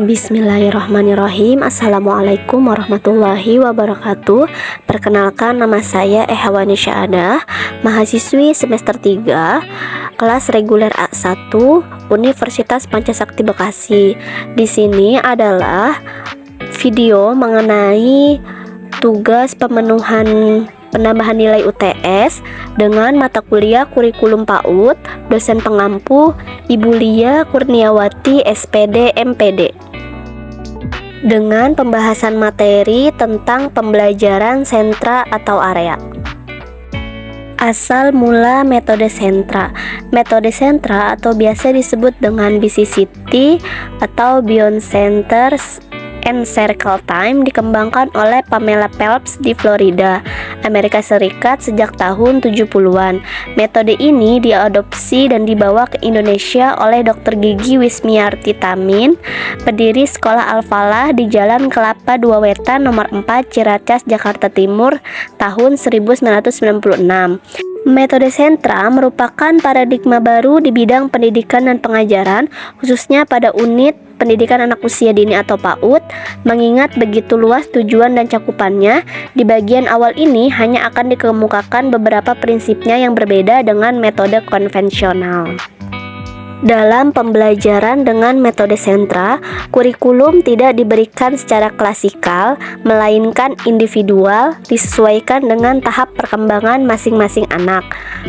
Bismillahirrahmanirrahim. Assalamualaikum warahmatullahi wabarakatuh. Perkenalkan, nama saya Ehawani Syaadah, mahasiswi semester 3, kelas reguler A1, Universitas Pancasakti Bekasi. Di sini adalah video mengenai tugas pemenuhan penambahan nilai UTS dengan mata kuliah kurikulum PAUD, dosen pengampu Ibu Lia Kurniawati SPD MPD, dengan pembahasan materi tentang pembelajaran sentra atau area. Asal mula metode sentra. Metode sentra atau biasa disebut dengan BCCT atau Beyond Centers and Circle Time dikembangkan oleh Pamela Phelps di Florida, Amerika Serikat sejak tahun 70-an. Metode ini diadopsi dan dibawa ke Indonesia oleh Dr. Gigi Wismiarti Tamin, pendiri Sekolah Al-Falah di Jalan Kelapa Dua Wetan nomor 4 Ciracas, Jakarta Timur tahun 1996. Metode sentra merupakan paradigma baru di bidang pendidikan dan pengajaran, khususnya pada unit pendidikan anak usia dini atau PAUD, mengingat begitu luas tujuan dan cakupannya. Di bagian awal ini hanya akan dikemukakan beberapa prinsipnya yang berbeda dengan metode konvensional. Dalam pembelajaran dengan metode sentra, kurikulum tidak diberikan secara klasikal, melainkan individual, disesuaikan dengan tahap perkembangan masing-masing anak.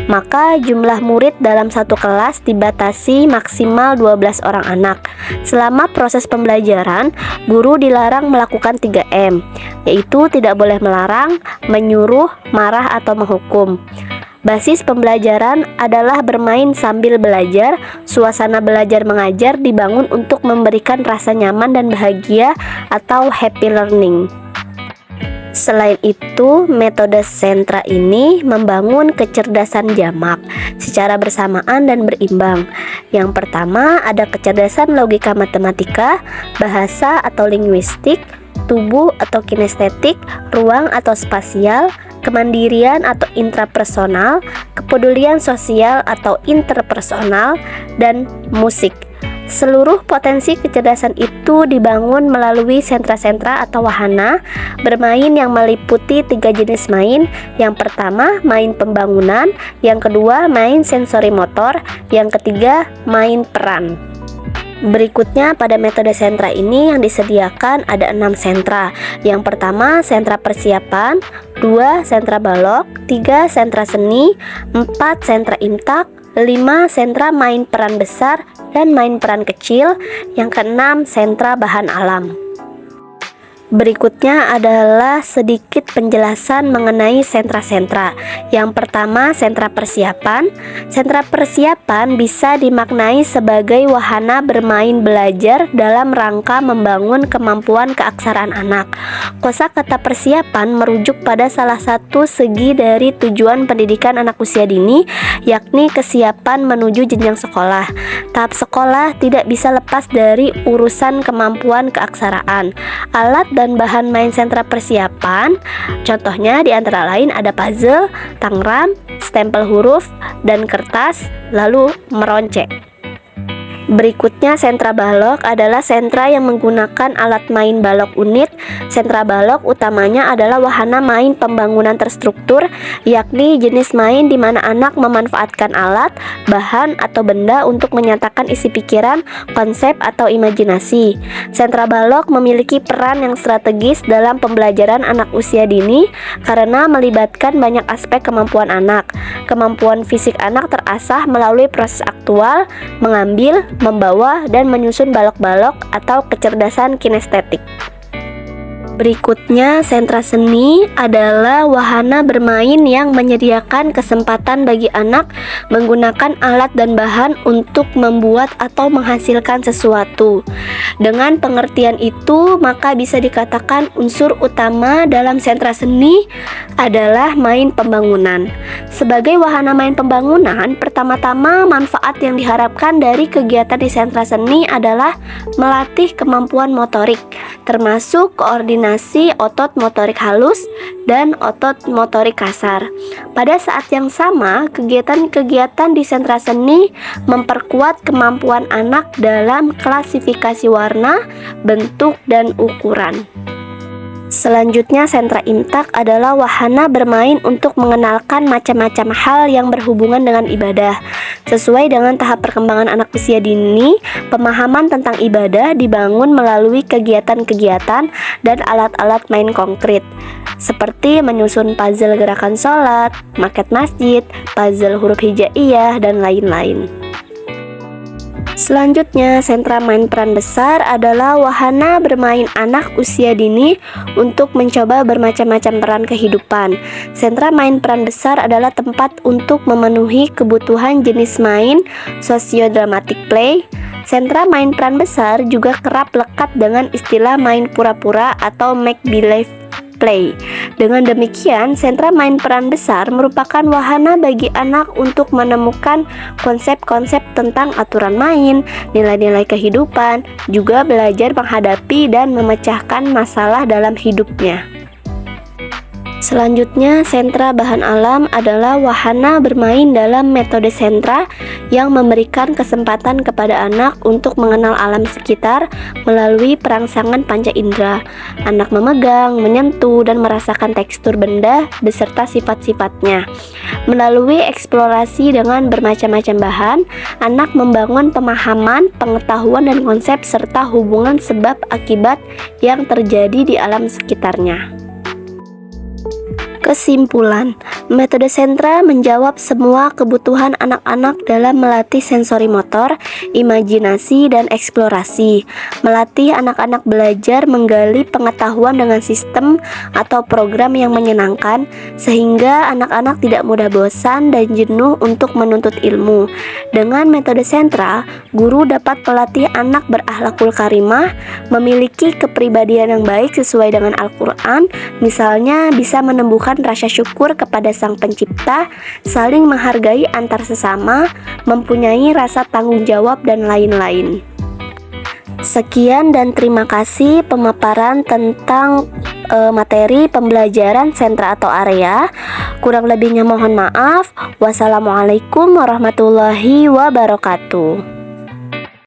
Maka jumlah murid dalam satu kelas dibatasi maksimal 12 orang anak. Selama proses pembelajaran, guru dilarang melakukan 3M, yaitu tidak boleh melarang, menyuruh, marah, atau menghukum. Basis pembelajaran adalah bermain sambil belajar. Suasana belajar mengajar dibangun untuk memberikan rasa nyaman dan bahagia atau happy learning. Selain itu, metode sentra ini membangun kecerdasan jamak secara bersamaan dan berimbang. Yang pertama ada kecerdasan logika matematika, bahasa atau linguistik, tubuh atau kinestetik, ruang atau spasial, kemandirian atau intrapersonal, kepedulian sosial atau interpersonal, dan musik. Seluruh potensi kecerdasan itu dibangun melalui sentra-sentra atau wahana bermain yang meliputi 3 jenis main. Yang pertama, main pembangunan, yang kedua, main sensori motor, yang ketiga, main peran. Berikutnya pada metode sentra ini yang disediakan ada 6 sentra. Yang pertama, sentra persiapan, 2 sentra balok, 3 sentra seni, 4 sentra imtak, 5 sentra main peran besar dan main peran kecil, yang keenam sentra bahan alam. Berikutnya adalah sedikit penjelasan mengenai sentra-sentra. Yang pertama, sentra persiapan. Sentra persiapan bisa dimaknai sebagai wahana bermain belajar dalam rangka membangun kemampuan keaksaraan anak. Kosakata persiapan merujuk pada salah satu segi dari tujuan pendidikan anak usia dini, yakni kesiapan menuju jenjang sekolah. Tahap sekolah tidak bisa lepas dari urusan kemampuan keaksaraan. Alat dan bahan main sentra persiapan, contohnya di antara lain ada puzzle, tangram, stempel huruf, dan kertas, lalu meronce. Berikutnya sentra balok adalah sentra yang menggunakan alat main balok unit. Sentra balok utamanya adalah wahana main pembangunan terstruktur, yakni jenis main di mana anak memanfaatkan alat, bahan, atau benda untuk menyatakan isi pikiran, konsep, atau imajinasi. Sentra balok memiliki peran yang strategis dalam pembelajaran anak usia dini karena melibatkan banyak aspek kemampuan anak. Kemampuan fisik anak terasah melalui proses aktual, mengambil, membawa, dan menyusun balok-balok atau kecerdasan kinestetik. Berikutnya, sentra seni adalah wahana bermain yang menyediakan kesempatan bagi anak menggunakan alat dan bahan untuk membuat atau menghasilkan sesuatu. Dengan pengertian itu, maka bisa dikatakan unsur utama dalam sentra seni adalah main pembangunan. Sebagai wahana main pembangunan, pertama-tama manfaat yang diharapkan dari kegiatan di sentra seni adalah melatih kemampuan motorik, termasuk koordinasi otot motorik halus dan otot motorik kasar. Pada saat yang sama, kegiatan-kegiatan di sentra seni memperkuat kemampuan anak dalam klasifikasi warna, bentuk, dan ukuran. Selanjutnya, sentra imtak adalah wahana bermain untuk mengenalkan macam-macam hal yang berhubungan dengan ibadah. Sesuai dengan tahap perkembangan anak usia dini, pemahaman tentang ibadah dibangun melalui kegiatan-kegiatan dan alat-alat main konkret, seperti menyusun puzzle gerakan sholat, maket masjid, puzzle huruf hijaiyah, dan lain-lain. Selanjutnya, sentra main peran besar adalah wahana bermain anak usia dini untuk mencoba bermacam-macam peran kehidupan. Sentra main peran besar adalah tempat untuk memenuhi kebutuhan jenis main sosiodramatic play. Sentra main peran besar juga kerap lekat dengan istilah main pura-pura atau make-believe play. Dengan demikian, sentra main peran besar merupakan wahana bagi anak untuk menemukan konsep-konsep tentang aturan main, nilai-nilai kehidupan, juga belajar menghadapi dan memecahkan masalah dalam hidupnya. Selanjutnya, sentra bahan alam adalah wahana bermain dalam metode sentra yang memberikan kesempatan kepada anak untuk mengenal alam sekitar melalui perangsangan panca indera. Anak memegang, menyentuh, dan merasakan tekstur benda beserta sifat-sifatnya. Melalui eksplorasi dengan bermacam-macam bahan, anak membangun pemahaman, pengetahuan, dan konsep serta hubungan sebab akibat yang terjadi di alam sekitarnya. Kesimpulan, metode sentra menjawab semua kebutuhan anak-anak dalam melatih sensori motor, imajinasi, dan eksplorasi. Melatih anak-anak belajar menggali pengetahuan dengan sistem atau program yang menyenangkan, sehingga anak-anak tidak mudah bosan dan jenuh untuk menuntut ilmu. Dengan metode sentra, guru dapat melatih anak berakhlakul karimah, memiliki kepribadian yang baik sesuai dengan Al-Quran, misalnya bisa menumbuhkan rasa syukur kepada Sang Pencipta, saling menghargai antar sesama, mempunyai rasa tanggung jawab, dan lain-lain. Sekian dan terima kasih pemaparan tentang materi pembelajaran sentra atau area. Kurang lebihnya mohon maaf. Wassalamualaikum warahmatullahi wabarakatuh.